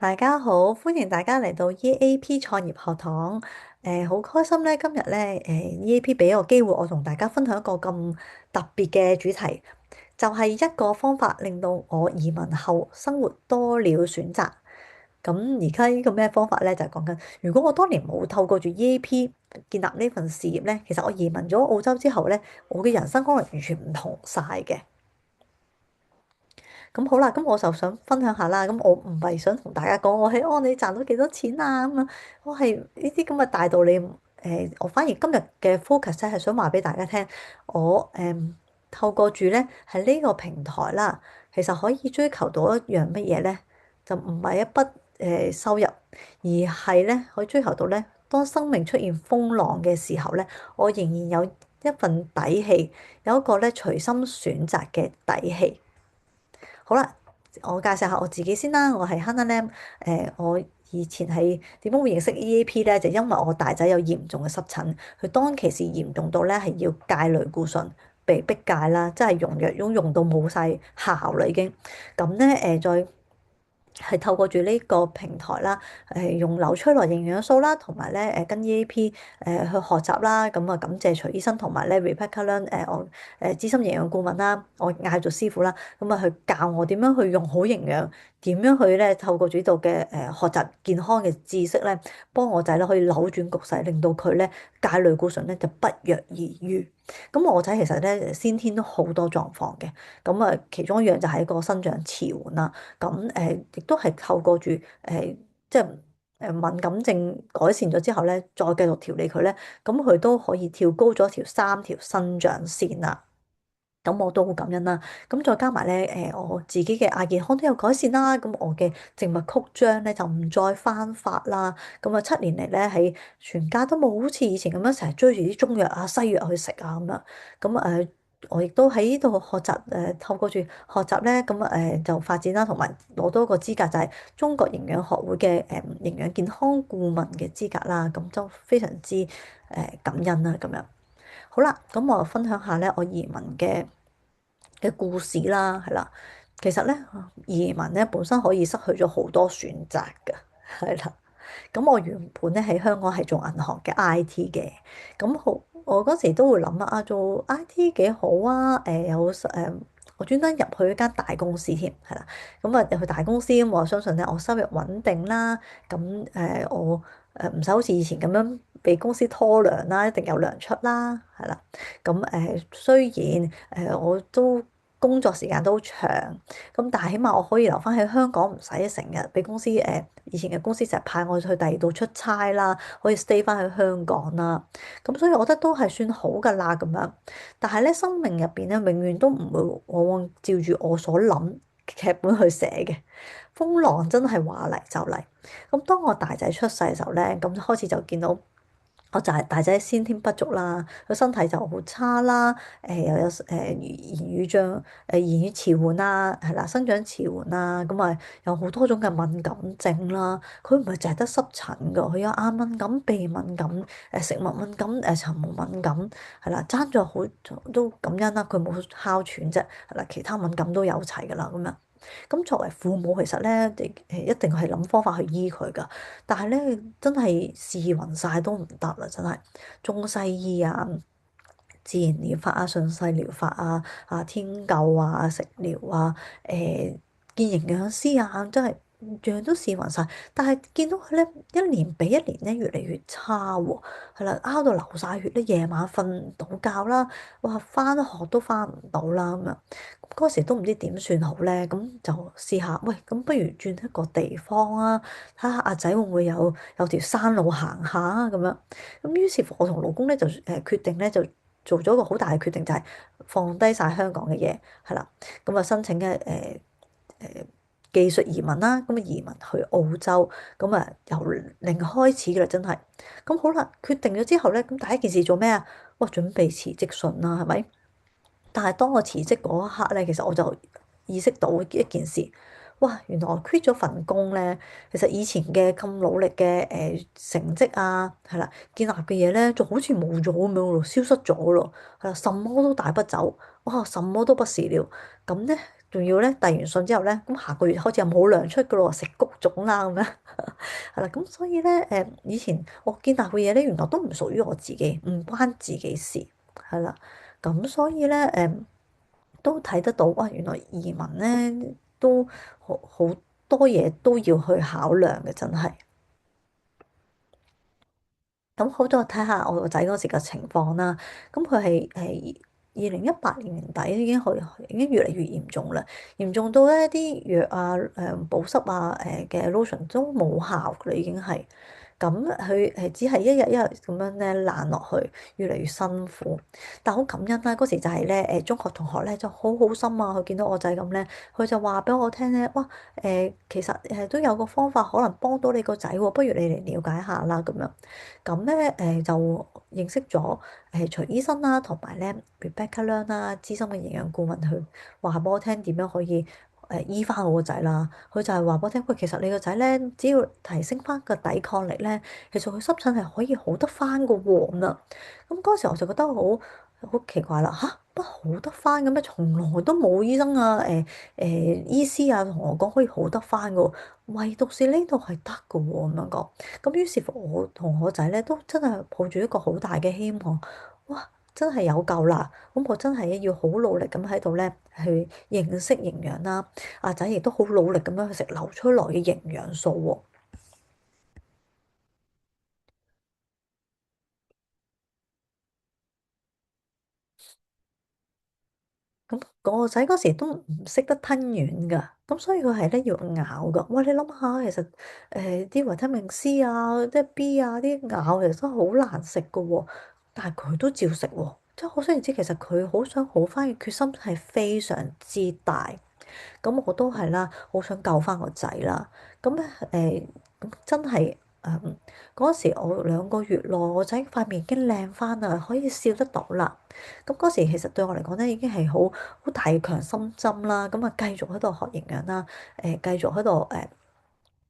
大家好，歡迎大家嚟到 EAP 創業學堂。好開心咧，今日咧EAP 俾個機會我同大家分享一個咁特別嘅主題，就係一個方法令到我移民後生活多了選擇。咁而家呢個咩方法咧？就係講緊，如果我當年冇透過住 EAP 建立呢份事業咧，其實我移民咗澳洲之後咧，我嘅人生可能完全唔同晒嘅。咁好啦，咁我就想分享下啦。咁我唔係想同大家講我係你賺到幾多錢啊咁啊，我係呢啲咁嘅大道理。我反而今日嘅 focus 咧係想話俾大家聽，我透過住咧係呢個平台啦，其實可以追求到一樣乜嘢咧？就唔係一筆收入，而係咧可以追求到咧，當生命出現風浪嘅時候咧，我仍然有一份底氣，有一個咧隨心選擇嘅底氣。好啦，我介紹下我自己先啦。我係 Hannah Lam。我以前係點樣會認識 EAP 咧？就因為我大仔有嚴重嘅濕疹，佢當其時嚴重到咧係要戒類固醇，被逼戒啦，即係用藥用到冇晒效啦已經。咁咧再係透過住呢個平台啦，用紐崔萊營養素啦，同埋咧跟 EAP 去學習啦，咁啊感謝徐醫生同埋咧 Rebecca Leung 我資深營養顧問啦，我嗌做師傅啦，咁啊去教我點樣去用好營養，點樣去咧透過主導嘅學習健康嘅知識咧，幫我仔咧可以扭轉局勢，令到佢咧戒類固醇咧就不藥而癒。咁我仔其實咧先天都好多狀況嘅，咁啊其中一樣就係一個生長遲緩啦。咁亦都係透過住即係敏感症改善咗之後咧，再繼續調理佢咧，咁佢都可以跳高咗3條生長線啦。咁我都好感恩啦。咁再加埋咧我自己嘅亞健康都有改善啦。咁我嘅靜脈曲張咧就唔再翻發啦。咁啊7年嚟咧喺全家都冇好似以前咁樣成日追住啲中藥啊西藥去食啊咁樣。咁我亦都喺呢度學習透過住學習咧，咁就發展啦，同埋攞到一個資格就係中國營養學會嘅營養健康顧問嘅資格啦。咁就非常之感恩啦咁樣。好啦，咁我分享下咧我移民嘅故事啦，係啦。其實咧移民咧本身可以失去咗好多選擇㗎，係啦。咁我原本咧喺香港係做銀行嘅 IT 嘅，咁好我嗰時都會諗做 IT 幾好啊，我專登入去一間大公司添，係啦。咁啊入去大公司咁，我相信咧我收入穩定啦，咁我唔使好似以前咁樣被公司拖糧啦，一定有糧出啦，係啦。咁雖然我都工作時間都長，咁但係起碼我可以留翻喺香港，唔使成日俾公司以前嘅公司成日派我去第二度出差啦，可以 stay 翻喺香港啦。咁所以我覺得都係算好㗎啦咁樣。但係咧生命入邊咧，永遠都唔會往往照住我所諗劇本去寫嘅。風浪真係話嚟就嚟。咁當我大仔出世嘅時候咧，咁開始就見到。我就係大仔先天不足啦，佢身體就好差啦，又有言語障言語遲緩啦，係啦，生長遲緩啦，咁啊有好多種嘅敏感症啦。佢唔係淨係得濕疹㗎，佢有眼敏感、鼻敏感、食物敏感、塵蟎敏感，係啦，爭咗好都感恩啦，佢冇哮喘啫，係啦，其他敏感都有齊㗎啦，咁樣。咁作為父母，其實咧，一定係諗方法去醫佢噶。但係咧，真係試勻晒都唔得啦，真係中西醫啊、自然療法啊、順勢療法啊、天灸啊、食療啊、見營養師啊，真係樣樣都試勻晒。但係見到佢咧，一年比一年咧越嚟越差喎，係啦，拗到流晒血咧，夜晚瞓唔到覺啦，哇，翻學都翻唔到啦咁樣。嗰時都唔知點算好咧，咁就試下，喂，咁不如轉一個地方啊，睇下阿仔會唔會有條山路行下啊咁樣。咁於是乎，我同老公咧就決定咧就做咗個好大嘅決定，就係放低晒香港嘅嘢，係啦，咁啊申請嘅誒技術移民啦，咁啊移民去澳洲，咁啊由零開始嘅啦，真係。咁好啦，決定咗之後咧，咁第一件事做咩啊？哇，準備辭職信啦，係咪？但係當我辭職嗰一刻咧，其實我就意識到一件事，哇！原來我 quit 咗份工咧，其實以前嘅咁努力嘅成績啊，係啦，建立嘅嘢咧，就好似冇咗咁樣咯，消失咗咯，係啦，什麼都帶不走，哇！什麼都不是了。咁咧，仲要咧遞完信之後咧，咁下個月開始又冇糧出噶咯，食谷種啦咁樣。係啦，咁所以咧以前我建立嘅嘢咧，原來都唔屬於我自己，唔關自己事，係啦。咁所以咧都睇得到，哇！原來移民咧都好多嘢都要去考量嘅，真係。咁好在睇下我個仔嗰時嘅情況啦。咁佢係2018年年底已經越嚟越嚴重啦，嚴重到咧啲藥啊、保濕啊、嘅 lotion 都冇效㗎啦，已經係。咁佢只係一日一日咁樣咧爛落去，越嚟越辛苦。但好感恩啦，嗰時就係咧中學同學咧就好好心啊，佢見到我仔咁咧，佢就話俾我聽咧，哇其實都有個方法可能幫到你個仔喎，不如你嚟了解下啦咁樣。咁咧就認識咗徐醫生啦，同埋咧 Rebecca Leung 啦，資深嘅營養顧問，去話俾我聽點樣可以醫翻我個仔啦。佢就係話俾我聽，喂，其實你個仔咧，只要提升翻個抵抗力咧，其實佢濕疹係可以好得翻個喎咁啦。咁嗰時我就覺得好奇怪啦，吓，乜好得翻嘅咩？從來都冇醫生啊醫師啊同我講可以好得翻嘅喎，唯獨是呢度係得嘅喎咁樣講。咁於是乎，我同我仔咧都真係抱住一個好大嘅希望，哇！真係有救啦！咁我真係要好努力咁喺度咧去認識營養啦，阿仔亦都好努力咁樣去食流出來嘅營養素喎。咁我個仔嗰時都唔識得吞軟㗎，咁所以佢係咧要咬㗎。哇！你諗下，其實啲維他命 C 啊、即係 B 啊啲咬其實都好難食㗎喎，但係佢都照食喎。即係可想而知，其實佢好想好返嘅決心係非常之大。咁我都係啦，好想救翻個仔啦。咁咧咁真係嗰時我2個月內，我仔塊面已經靚翻啦，可以笑得到啦。咁嗰時其實對我嚟講咧，已經係好大嘅強心針啦。咁啊，繼續喺度學營養啦，繼續喺度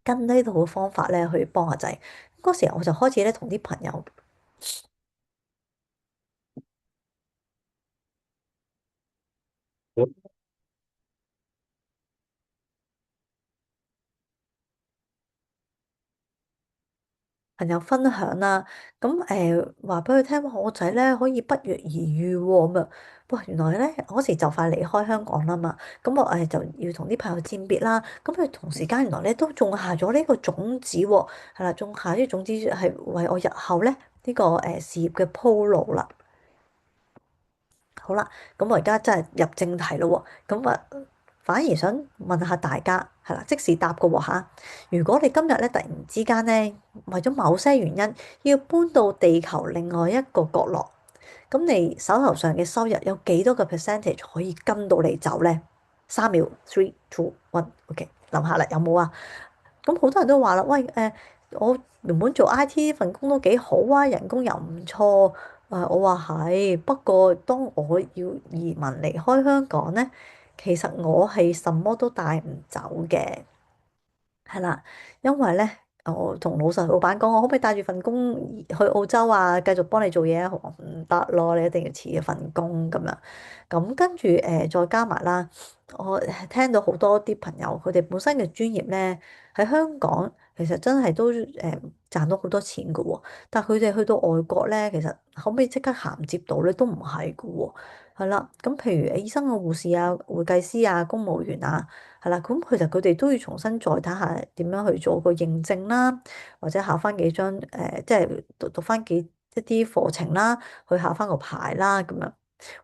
跟呢度嘅方法咧去幫阿仔。嗰時我就開始咧同啲朋友分享啦，咁話俾佢聽，我仔咧可以不藥而癒喎咁啊！哇，原來咧嗰時就快離開香港啦嘛，咁我就要同啲朋友餞別啦。咁佢同時間原來咧都種下咗呢個種子喎，係啦，種下呢啲種子係為我日後咧呢個事業嘅鋪路啦。好啦，咁我而家真係入正題咯喎，咁啊反而想問下大家，係啦，即時答個喎嚇。如果你今日咧突然之間咧，為咗某些原因要搬到地球另外一個角落，咁你手頭上嘅收入有幾多個 percentage 可以跟到你走咧？3秒，3、2、1，OK，諗下啦，有冇啊？咁好多人都話啦，喂我原本做 IT 份工都幾好啊，人工又唔錯。我話係，不過當我要移民離開香港咧，其實我係什麼都帶唔走嘅。係啦，因為咧，我同老闆講，我可唔可以帶住份工去澳洲啊？繼續幫你做嘢啊？佢話唔得咯，你一定要辭咗份工咁樣。咁跟住再加埋啦，我聽到好多啲朋友，佢哋本身嘅專業咧喺香港，其實真係都賺到好多錢㗎喎。但係佢哋去到外國咧，其實可唔可以即刻銜接到咧？都唔係㗎喎。係啦，咁譬如醫生啊、護士啊、會計師啊、公務員啊。係啦，咁其實佢哋都要重新再睇下點樣去做個認證啦，或者考翻幾張即係讀翻一啲課程啦，去考翻個牌啦咁樣。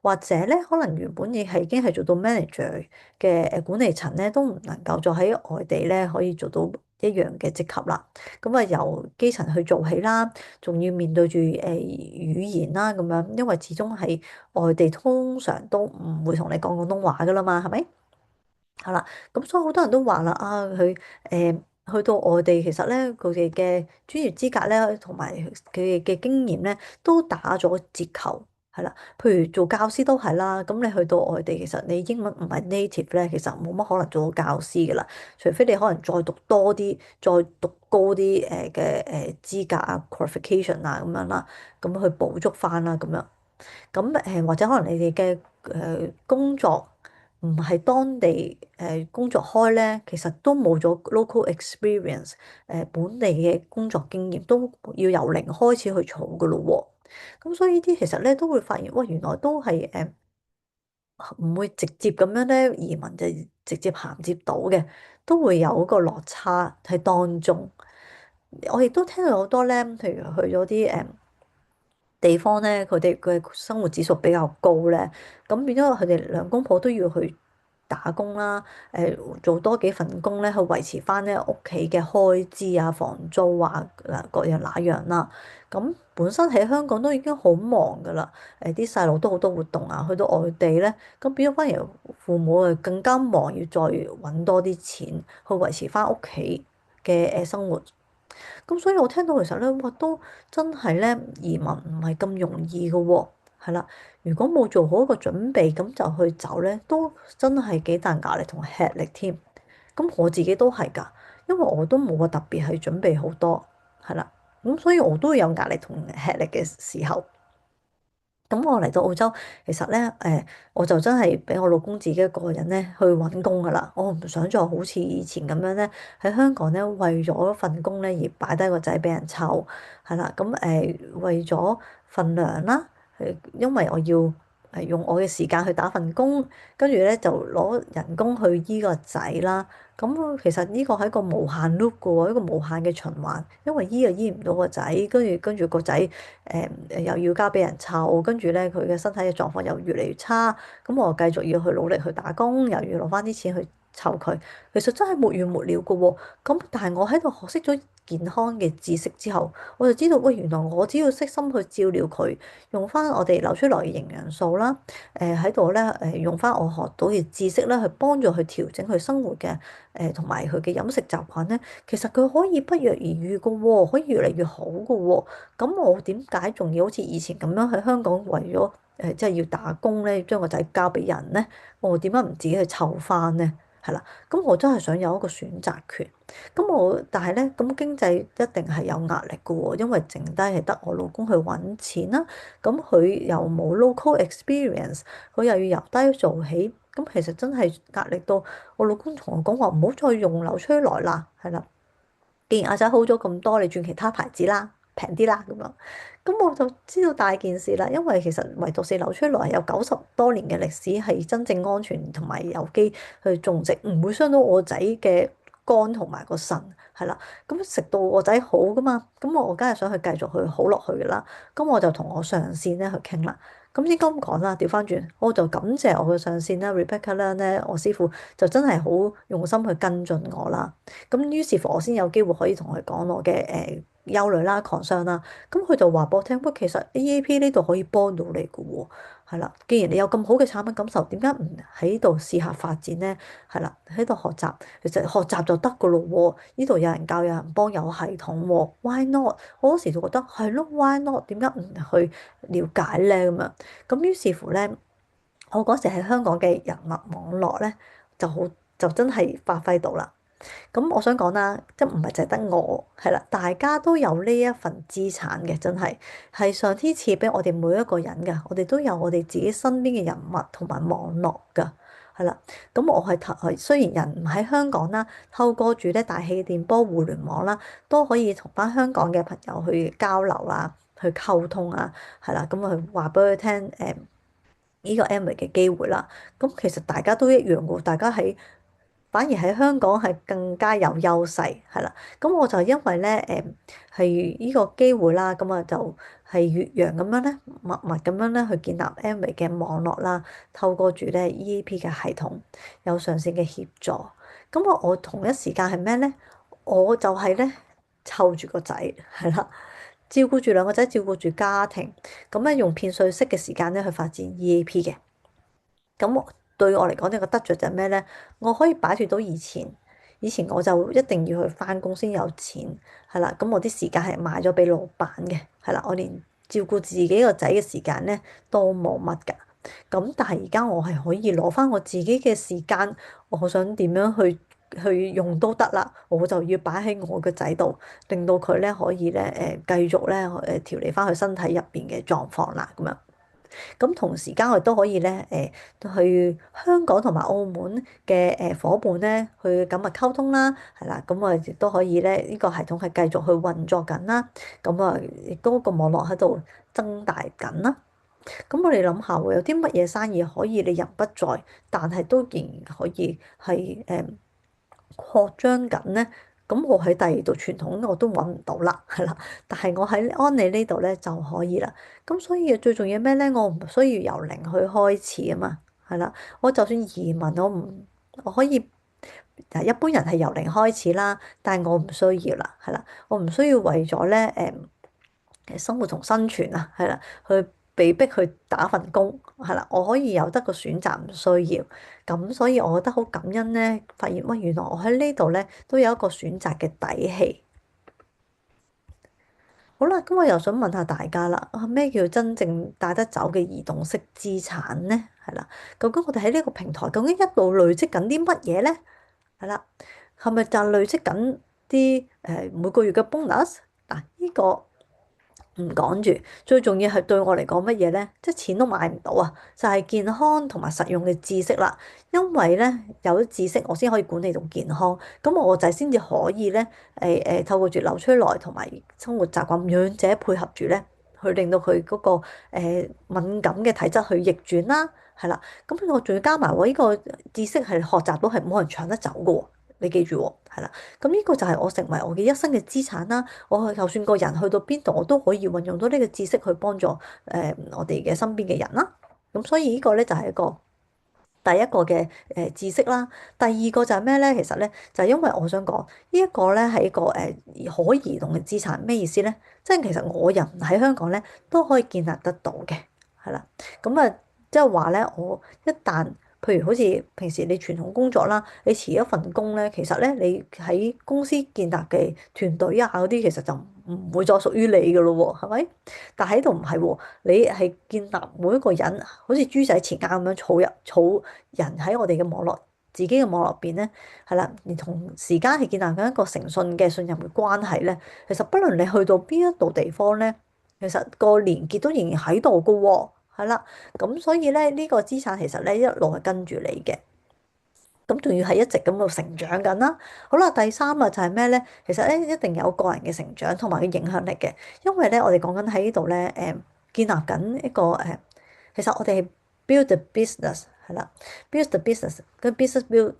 或者咧，可能原本已經係做到 manager 嘅管理層咧，都唔能夠再喺外地咧可以做到一樣嘅職級啦。咁啊，由基層去做起啦，仲要面對住語言啦咁樣，因為始終係外地通常都唔會同你講廣東話噶啦嘛，係咪？係啦，咁所以好多人都話啦，佢去到外地，其實咧佢哋嘅專業資格咧，同埋佢哋嘅經驗咧，都打咗折扣，係啦。譬如做教師都係啦，咁你去到外地，其實你英文唔係 native 咧，其實冇乜可能做到教師噶啦，除非你可能再讀多啲，再讀高啲嘅資格啊 qualification 啊咁樣啦，咁去補足翻啦咁樣。咁或者可能你哋嘅工作。唔係當地工作開咧，其實都冇咗 local experience，本地嘅工作經驗都要由零開始去儲噶咯喎。咁所以呢啲其實咧都會發現，喂，原來都係唔會直接咁樣咧移民就直接銜接到嘅，都會有一個落差喺當中。我亦都聽到好多咧，譬如去咗啲地方咧，佢哋嘅生活指數比較高咧，咁變咗佢哋兩公婆都要去打工啦，做多幾份工咧，去維持翻咧屋企嘅開支啊、房租啊、各樣那樣啦。咁本身喺香港都已經好忙噶啦，啲細路都好多活動啊，去到外地咧，咁變咗反而父母啊更加忙，要再揾多啲錢去維持翻屋企嘅生活。咁所以我聽到其實咧，哇，都真係咧移民唔係咁容易嘅喎，係啦。如果冇做好一個準備，咁就去走咧，都真係幾大壓力同吃力添。咁我自己都係㗎，因為我都冇話特別係準備好多，係啦。咁所以我都有壓力同吃力嘅時候。咁我嚟到澳洲，其實咧，我就真係俾我老公自己一個人咧去揾工噶啦。我唔想再好似以前咁樣咧，喺香港咧為咗份工咧而擺低個仔俾人湊，係啦。咁為咗份糧啦，因為我要用我嘅時間去打份工，跟住咧就攞人工去醫個仔啦。咁其實呢個係一個無限 loop 嘅喎，一個無限嘅循環。因為醫又醫唔到個仔，跟住個仔又要交俾人湊，跟住咧佢嘅身體嘅狀況又越嚟越差。咁我繼續要去努力去打工，又要攞翻啲錢去湊佢。其實真係沒完沒了嘅喎。咁但係我喺度學識咗健康嘅知識之後，我就知道喂，原來我只要悉心去照料佢，用翻我哋流出來嘅營養素啦，喺度咧用翻我學到嘅知識咧去幫助佢調整佢生活嘅同埋佢嘅飲食習慣咧，其實佢可以不藥而癒嘅喎，可以越嚟越好嘅喎。咁我點解仲要好似以前咁樣喺香港為咗即係要打工咧，將個仔交俾人咧？我點解唔自己去湊翻咧？係啦，咁我真係想有一個選擇權。但係咧，咁經濟一定係有壓力嘅喎，因為剩低係得我老公去揾錢啦。咁佢又冇 local experience，佢又要由低做起。咁其實真係壓力到我老公同我講話，唔好再用紐崔萊啦，係啦。既然阿仔好咗咁多，你轉其他牌子啦，平啲啦咁樣。咁我就知道大件事啦，因為其實唯獨是紐崔萊有90多年嘅歷史，係真正安全同埋有機去種植，唔會傷到我仔嘅肝同埋個腎，係啦。咁食到我仔好噶嘛，咁我梗係想去繼續去好落去噶啦。咁我就同我上線咧去傾啦。咁應該咁講啦，調翻轉，我就感謝我嘅上線啦，Rebecca 咧，我師傅就真係好用心去跟進我啦。咁於是乎，我先有機會可以同佢講我嘅憂慮啦、抗傷啦。咁佢就話俾我聽，喂，其實 AAP 呢度可以幫到你嘅喎，係啦。既然你有咁好嘅產品感受，點解唔喺度試下發展咧？係啦，喺度學習，其實學習就得嘅咯喎。呢度有人教，有人幫，有系統喎。Why not？我嗰時就覺得係咯，Why not？點解唔去了解咧？咁樣咁於是乎咧，我嗰時喺香港嘅人脈網絡咧，就好就真係發揮到啦。咁我想講啦，即唔係淨係得我，係啦，大家都有呢一份資產嘅，真係係上天賜俾我哋每一個人㗎，我哋都有我哋自己身邊嘅人脈同埋網絡㗎，係啦。咁我係雖然人唔喺香港啦，透過住咧大氣電波互聯網啦，都可以同翻香港嘅朋友去交流啊，去溝通啊，係啦，咁啊話俾佢聽呢個 Amway 嘅機會啦。咁其實大家都一樣喎，大家反而喺香港係更加有優勢，係啦。咁我就因為咧係呢個機會啦，咁啊就係越洋咁樣咧，默默咁樣咧去建立 Amway 嘅網絡啦。透過住咧 EAP 嘅系統，有上線嘅協助。咁我同一時間係咩咧？我就係咧湊住個仔，係啦，照顧住兩個仔，照顧住家庭，咁咧用片碎式嘅時間咧去發展 EAP 嘅。咁對我嚟講，呢個得着就係咩咧？我可以擺脫到以前我就一定要去返工先有錢，係啦。咁我啲時間係賣咗俾老闆嘅，係啦。我連照顧自己個仔嘅時間咧都冇乜㗎。咁但係而家我係可以攞返我自己嘅時間，我想點樣去用都得啦。我就要擺喺我個仔度，令到佢咧可以咧繼續咧調理返佢身體入邊嘅狀況啦，咁樣。咁同時間我哋都可以咧去香港同埋澳門嘅夥伴咧去咁啊溝通啦，係啦，咁我哋亦都可以咧呢個系統係繼續去運作緊啦，咁啊亦都個網絡喺度增大緊啦。咁我哋諗下喎，有啲乜嘢生意可以你人不在，但係都仍然可以係擴張緊咧？咁我喺第二度傳統我都揾唔到啦，係啦。但係我喺安利呢度咧就可以啦。咁所以最重要咩咧？我唔需要由零去開始啊嘛，係啦。我就算移民，我可以一般人係由零開始啦，但係我唔需要啦，係啦。我唔需要為咗咧生活同生存啊，係啦，去被逼去打份工，係啦，我可以有得個選擇，唔需要。咁所以我覺得好感恩咧，發現乜原來我喺呢度咧都有一個選擇嘅底氣。好啦，咁我又想問下大家啦，咩叫真正帶得走嘅移動式資產咧？係啦，究竟我哋喺呢個平台究竟一路累積緊啲乜嘢咧？係啦，係咪就係累積緊啲每個月嘅 bonus？嗱，呢個唔講住，最重要係對我嚟講乜嘢咧？即係錢都買唔到啊！就係健康同埋實用嘅知識啦。因為咧有啲知識，我先可以管理到健康。咁我就係先至可以咧透過住紐崔萊同埋生活習慣兩者配合住咧，去令到佢嗰個敏感嘅體質去逆轉啦。係啦，咁我仲要加埋我呢個知識係學習到係冇人搶得走嘅喎。你記住喎，係啦。咁呢個就係我成為我嘅一生嘅資產啦。我就算個人去到邊度，我都可以運用到呢個知識去幫助我哋嘅身邊嘅人啦。咁所以呢個咧就係一個第一個嘅知識啦。第二個就係咩咧？其實咧就係因為我想講呢一個咧係一個可移動嘅資產。咩意思咧？即係其實我人喺香港咧都可以建立得到嘅，係啦。咁啊，即係話咧，我一旦譬如好似平時你傳統工作啦，你辭一份工咧，其實咧你喺公司建立嘅團隊啊嗰啲，其實就唔會再屬於你㗎咯喎，係咪？但喺度唔係喎，你係建立每一個人，好似豬仔錢罌咁樣儲人喺我哋嘅網絡，自己嘅網絡入邊咧，係啦，而同時間係建立緊一個誠信嘅信任嘅關係咧。其實不論你去到邊一度地方咧，其實個連結都仍然喺度㗎喎，係啦。咁所以咧，呢個資產其實咧一路係跟住你嘅，咁仲要係一直咁度成長緊啦。好啦，第三啊就係咩咧？其實咧一定有個人嘅成長同埋嘅影響力嘅，因為咧我哋講緊喺呢度咧建立緊一個其實我哋係 build the business 係啦，build the business 跟 business build。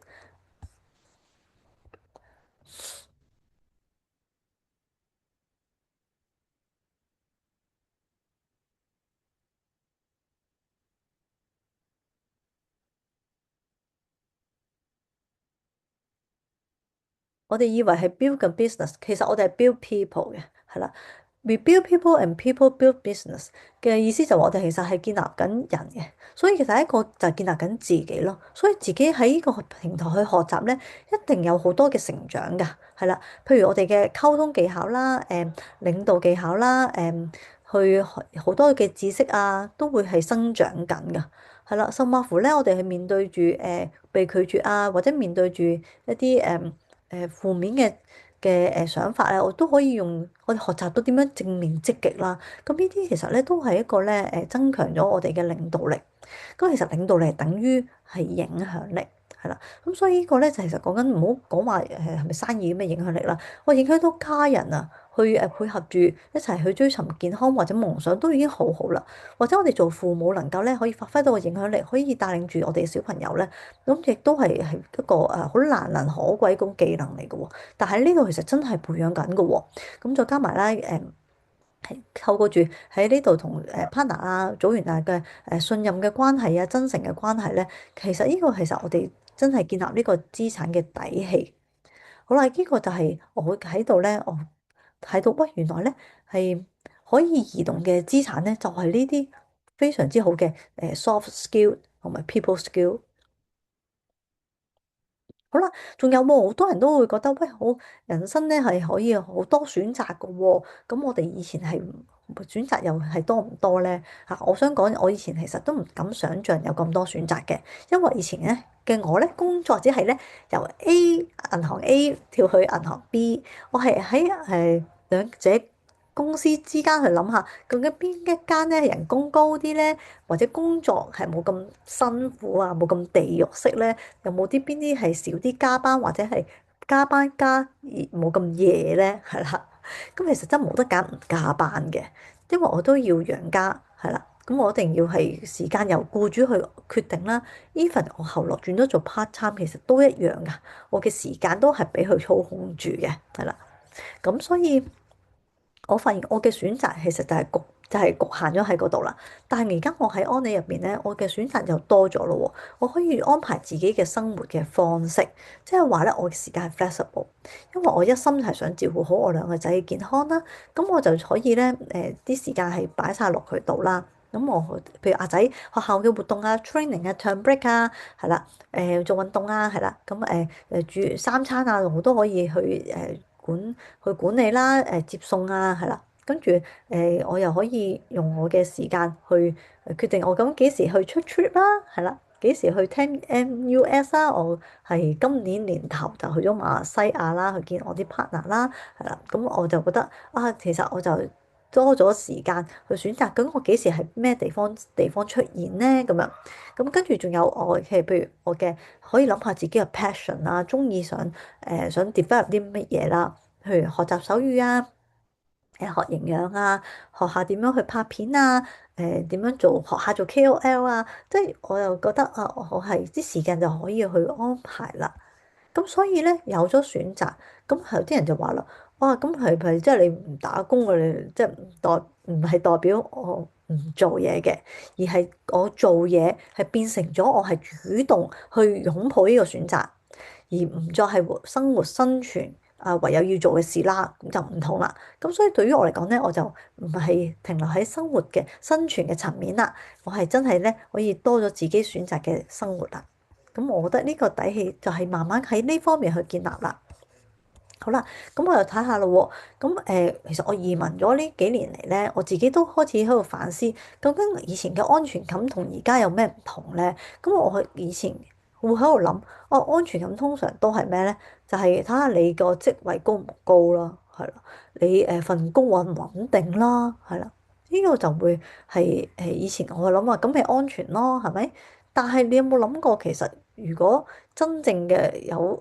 我哋以為係 build 緊 business，其實我哋係 build people 嘅，係啦。We build people and people build business 嘅意思就話我哋其實係建立緊人嘅，所以其實第一個就係建立緊自己咯。所以自己喺呢個平台去學習咧，一定有好多嘅成長㗎，係啦。譬如我哋嘅溝通技巧啦，領導技巧啦，去好多嘅知識啊，都會係生長緊㗎，係啦。甚至乎咧，我哋係面對住被拒絕啊，或者面對住一啲負面嘅想法咧，我都可以用我哋學習到點樣正面積極啦。咁呢啲其實咧都係一個咧增強咗我哋嘅領導力。咁其實領導力係等於係影響力，係啦。咁所以呢個咧就其實講緊唔好講話係咪生意咁嘅影響力啦。我影響到家人啊，去配合住一齊去追尋健康或者夢想都已經好好啦。或者我哋做父母能夠咧可以發揮到個影響力，可以帶領住我哋嘅小朋友咧，咁亦都係一個好難能可貴嗰種技能嚟嘅喎。但係呢度其實真係培養緊嘅喎。咁再加埋咧係透過住喺呢度同partner 啊、組員啊嘅信任嘅關係啊、真誠嘅關係咧，其實我哋真係建立呢個資產嘅底氣。好啦，呢個就係我喺度咧，我睇到喂，原來咧係可以移動嘅資產咧，就係呢啲非常之好嘅soft skill 同埋 people skill。好啦，仲有冇好多人都會覺得喂，好人生咧係可以好多選擇嘅喎。咁我哋以前係選擇又係多唔多咧？嚇，我想講，我以前其實都唔敢想像有咁多選擇嘅，因為以前咧嘅我咧工作只係咧由 銀行 A 跳去銀行 B，我係喺兩者公司之間去諗下，究竟邊一間咧人工高啲咧，或者工作係冇咁辛苦啊，冇咁地獄式咧，有冇啲邊啲係少啲加班，或者係加班加而冇咁夜咧？係啦，咁其實真冇得揀唔加班嘅，因為我都要養家，係啦，咁我一定要係時間由僱主去決定啦。Even 我後來轉咗做 part time，其實都一樣噶，我嘅時間都係俾佢操控住嘅，係啦。咁所以，我發現我嘅選擇其實就係局限咗喺嗰度啦。但係而家我喺安利入邊咧，我嘅選擇又多咗咯喎。我可以安排自己嘅生活嘅方式，即係話咧，我嘅時間係 flexible，因為我一心係想照顧好我兩個仔嘅健康啦。咁我就可以咧，啲時間係擺晒落佢度啦。咁我譬如阿仔學校嘅活動啊、training 啊、term break 啊，係啦，做運動啊，係啦，咁煮三餐啊，我都可以去管理啦，接送啊，係啦，跟住我又可以用我嘅時間去決定我咁幾時去出 trip 啦，係啦，幾時去聽 MUS 啦，我係今年年頭就去咗馬來西亞啦，去見我啲 partner 啦，係啦，咁我就覺得啊，其實我就多咗時間去選擇，咁我幾時係咩地方出現咧？咁樣，咁跟住仲有我嘅，譬如我嘅可以諗下自己嘅 passion 啦，中意想 develop 啲乜嘢啦，譬如學習手語啊，學營養啊，學下點樣去拍片啊，點樣學下做 KOL 啊，即係我又覺得啊，我係啲時間就可以去安排啦。咁所以咧有咗選擇，咁有啲人就話啦，哇，咁係咪即係你唔打工嘅？你即係唔係代表我唔做嘢嘅，而係我做嘢係變成咗我係主動去擁抱呢個選擇，而唔再係生活生存啊唯有要做嘅事啦，咁就唔同啦。咁所以對於我嚟講咧，我就唔係停留喺生活嘅生存嘅層面啦，我係真係咧可以多咗自己選擇嘅生活啦。咁我覺得呢個底氣就係慢慢喺呢方面去建立啦。好啦，咁我又睇下咯喎。咁其實我移民咗呢幾年嚟咧，我自己都開始喺度反思，究竟以前嘅安全感同而家有咩唔同咧？咁我以前會喺度諗，哦，安全感通常都係咩咧？就係睇下你個職位高唔高啦，係啦，你份工穩唔穩定啦，係啦，呢個就會係以前我諗話咁咪安全咯，係咪？但係你有冇諗過，其實如果真正嘅有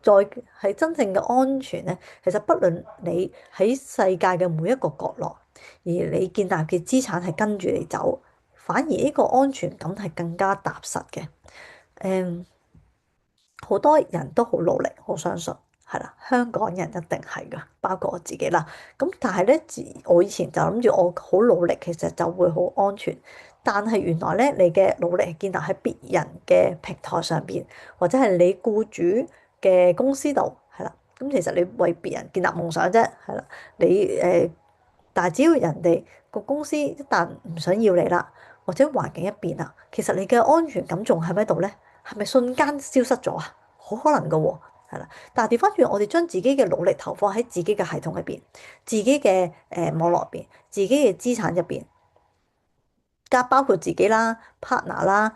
再係真正嘅安全咧，其實不論你喺世界嘅每一個角落，而你建立嘅資產係跟住你走，反而呢個安全感係更加踏實嘅。誒，好多人都好努力，好相信係啦，香港人一定係噶，包括我自己啦。咁但係咧，我以前就諗住我好努力，其實就會好安全。但係原來咧，你嘅努力係建立喺別人嘅平台上邊，或者係你僱主嘅公司度，係啦。咁其實你為別人建立夢想啫，係啦。你但係只要人哋個公司一旦唔想要你啦，或者環境一變啦，其實你嘅安全感仲喺咪度咧？係咪瞬間消失咗啊？好可能噶喎，係啦。但係調翻轉，我哋將自己嘅努力投放喺自己嘅系統入邊，自己嘅網絡入邊，自己嘅資產入邊，加包括自己啦、partner 啦、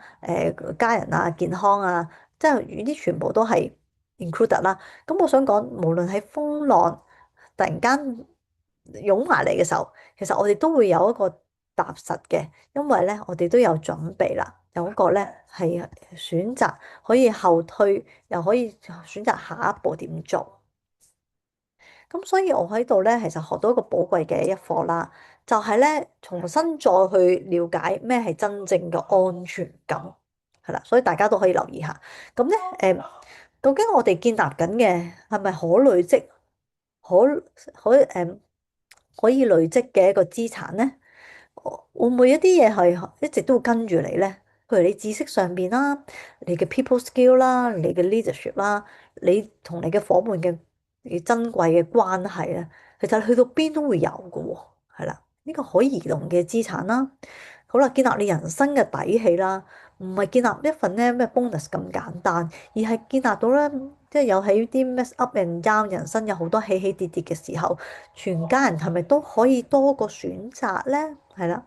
家人啊、健康啊，即係呢啲全部都係 include 啦。咁我想講，無論喺風浪突然間湧埋嚟嘅時候，其實我哋都會有一個踏實嘅，因為咧我哋都有準備啦，有一個咧係選擇可以後退，又可以選擇下一步點做。咁所以我喺度咧，其實學到一個寶貴嘅一課啦，就係咧重新再去了解咩係真正嘅安全感，係啦，所以大家都可以留意下。咁咧究竟我哋建立緊嘅係咪可累積、可以累積嘅一個資產咧？會唔會一啲嘢係一直都會跟住你咧？譬如你知識上邊啦，你嘅 people skill 啦，你嘅 leadership 啦，你同你嘅伙伴嘅珍貴嘅關係咧，其實去到邊都會有嘅喎，係啦，呢個可移動嘅資產啦。好啦，建立你人生嘅底氣啦，唔係建立一份咧咩 bonus 咁簡單，而係建立到咧，即係有喺啲咩 up and down 人生有好多起起跌跌嘅時候，全家人係咪都可以多個選擇咧？係啦，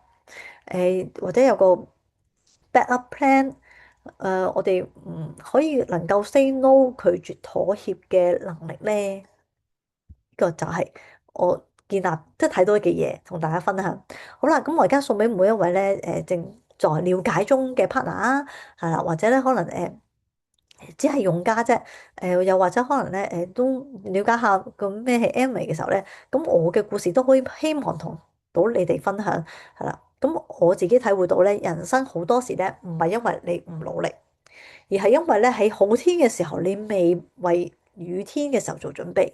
或者有個 backup plan，我哋唔可以能夠 say no 拒絕妥協嘅能力咧？呢個就係我建立即係睇到嘅嘢同大家分享。好啦，咁我而家送俾每一位咧正在了解中嘅 partner 啊，係啦，或者咧可能只係用家啫，又或者可能咧都了解下個咩係 Amway 嘅時候咧，咁我嘅故事都可以希望同到你哋分享，係啦。咁我自己體會到咧，人生好多時咧唔係因為你唔努力，而係因為咧喺好天嘅時候你未為雨天嘅時候做準備。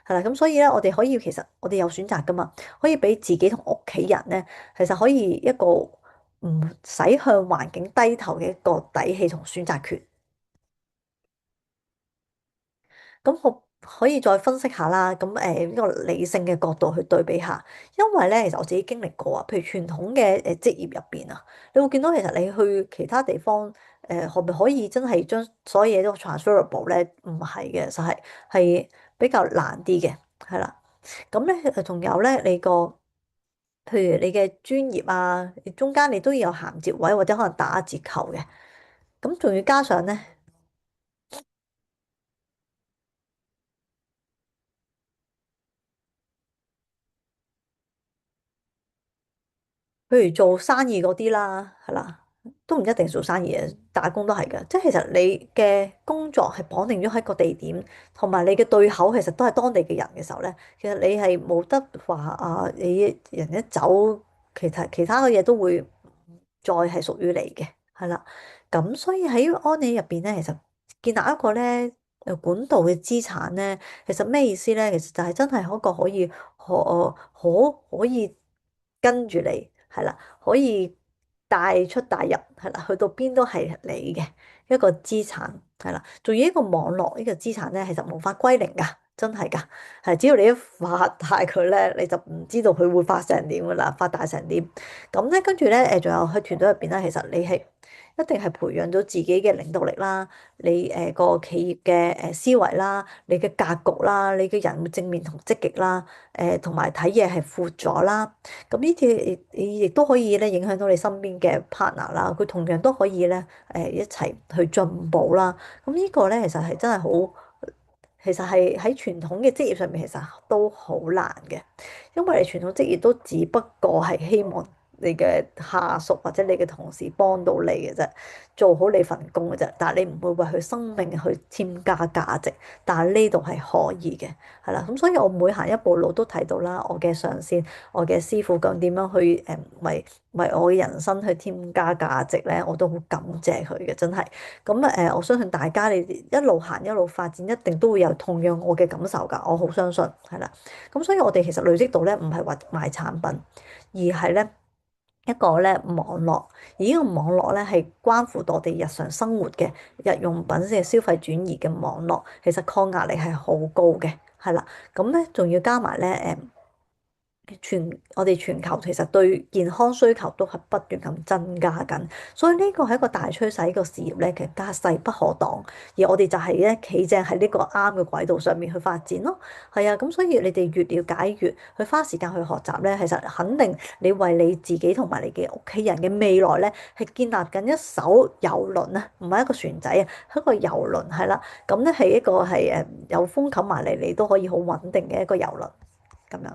係啦，咁所以咧，我哋可以其實我哋有選擇噶嘛，可以俾自己同屋企人咧，其實可以一個唔使向環境低頭嘅一個底氣同選擇權。咁我可以再分析下啦，咁呢個理性嘅角度去對比下，因為咧其實我自己經歷過啊，譬如傳統嘅職業入邊啊，你會見到其實你去其他地方可唔可以真係將所有嘢都 transferable 咧？唔係嘅，就係比較難啲嘅，係啦。咁咧仲有咧你個譬如你嘅專業啊，中間你都要有銜接位或者可能打折扣嘅，咁仲要加上咧。譬如做生意嗰啲啦，係啦，都唔一定做生意嘅，打工都係嘅。即係其實你嘅工作係綁定咗喺個地點，同埋你嘅對口其實都係當地嘅人嘅時候咧，其實你係冇得話啊，你人一走，其他嘅嘢都會再係屬於你嘅，係啦。咁所以喺安利入邊咧，其實建立一個咧管道嘅資產咧，其實咩意思咧？其實就係真係一個可以跟住你。係啦，可以帶出帶入，係啦，去到邊都係你嘅一個資產，係啦，仲要一個網絡呢個資產咧，其實無法歸零噶，真係噶，係只要你一發大佢咧，你就唔知道佢會發成點噶啦，發大成點，咁咧跟住咧仲有喺團隊入邊咧，其實你係一定係培養到自己嘅領導力啦，你個企業嘅思維啦，你嘅格局啦，你嘅人會正面同積極啦，同埋睇嘢係闊咗啦。咁呢啲亦都可以咧影響到你身邊嘅 partner 啦，佢同樣都可以咧一齊去進步啦。咁呢個咧其實係真係好，其實係喺傳統嘅職業上面其實都好難嘅，因為你傳統職業都只不過係希望你嘅下屬或者你嘅同事幫到你嘅啫，做好你份工嘅啫，但係你唔會為佢生命去添加價值，但係呢度係可以嘅，係啦，咁所以我每行一步路都睇到啦，我嘅上線、我嘅師傅咁點樣去為我嘅人生去添加價值咧，我都好感謝佢嘅，真係。咁我相信大家你一路行一路發展，一定都會有同樣我嘅感受㗎，我好相信，係啦。咁所以我哋其實累積到咧，唔係話賣產品，而係咧一個咧網絡，而呢個網絡咧係關乎到我哋日常生活嘅日用品嘅消費轉移嘅網絡，其實抗壓力係好高嘅，係啦。咁咧仲要加埋咧我哋全球其實對健康需求都係不斷咁增加緊，所以呢個係一個大趨勢，呢個事業咧其實家勢不可擋，而我哋就係咧企正喺呢個啱嘅軌道上面去發展咯。係啊，咁所以你哋越了解越去花時間去學習咧，其實肯定你為你自己同埋你嘅屋企人嘅未來咧係建立緊一艘遊輪啊，唔係一個船仔啊，係一個遊輪係啦。咁咧係一個係有風冚埋嚟，你都可以好穩定嘅一個遊輪咁樣。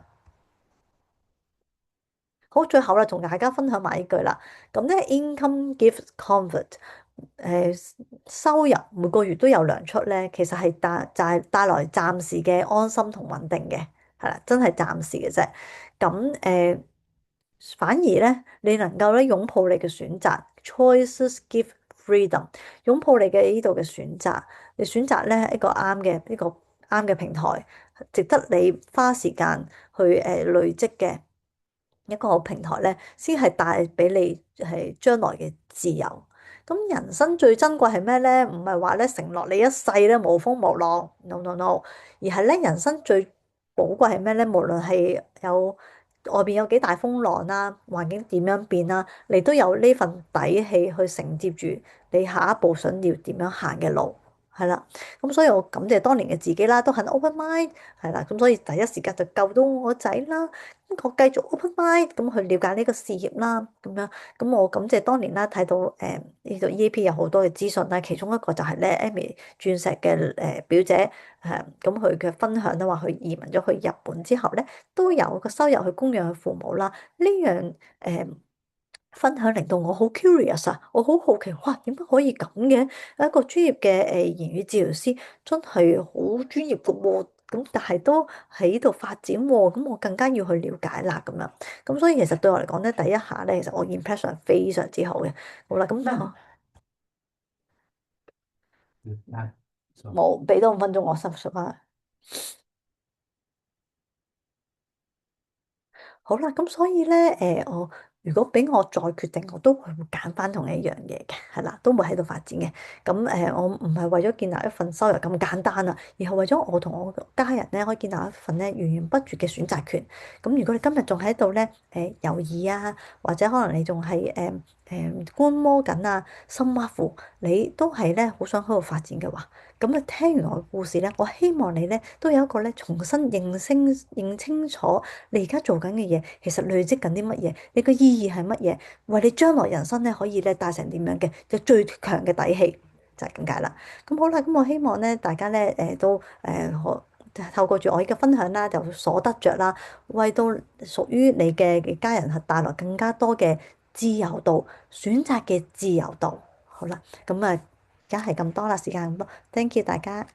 好，最後啦，同大家分享埋呢句啦。咁咧，income gives comfort，收入每個月都有糧出咧，其實係帶來暫時嘅安心同穩定嘅，係啦，真係暫時嘅啫。咁反而咧，你能夠咧擁抱你嘅選擇，choices give freedom，擁抱你嘅呢度嘅選擇，你選擇咧一個啱嘅平台，值得你花時間去累積嘅。一個平台咧，先係帶俾你係將來嘅自由。咁人生最珍貴係咩咧？唔係話咧承諾你一世咧無風無浪，no no no，而係咧人生最寶貴係咩咧？無論係有外邊有幾大風浪啦，環境點樣變啦，你都有呢份底氣去承接住你下一步想要點樣行嘅路。係啦，咁所以我感謝當年嘅自己啦，都肯 open mind，係啦，咁所以第一時間就救到我個仔啦。咁我繼續 open mind 咁去了解呢個事業啦，咁樣，咁我感謝當年啦，睇到呢度 EAP 有好多嘅資訊啦，其中一個就係咧 Amy 鑽石嘅表姐咁佢嘅分享啦，話佢移民咗去日本之後咧，都有個收入去供養佢父母啦。呢樣分享令到我好 curious 啊！我好好奇，哇，點解可以咁嘅？一個專業嘅言語治療師真係好專業嘅喎，咁但係都喺度發展喎，咁我更加要去了解啦，咁樣。咁所以其實對我嚟講咧，第一下咧，其實我 impression 係非常之好嘅。好啦，咁冇俾多5分鐘我心述翻。好啦，咁所以咧，我如果俾我再決定，我都會揀翻同一樣嘢嘅，係啦，都會喺度發展嘅。咁我唔係為咗建立一份收入咁簡單啦，而係為咗我同我家人咧可以建立一份咧源源不絕嘅選擇權。咁如果你今日仲喺度咧，猶豫啊，或者可能你仲係觀摩緊啊，甚或乎你都係咧好想喺度發展嘅話，咁啊聽完我嘅故事咧，我希望你咧都有一個咧重新認清楚。你而家做緊嘅嘢，其實累積緊啲乜嘢？你個意義係乜嘢？為你將來人生咧可以咧帶成點樣嘅？就最強嘅底氣就係咁解啦。咁好啦，咁我希望咧大家咧都透過住我呢個分享啦，就所得着啦，為到屬於你嘅家人係帶來更加多嘅自由度，選擇嘅自由度。好啦，咁啊，而家係咁多啦，時間咁多，thank you 大家。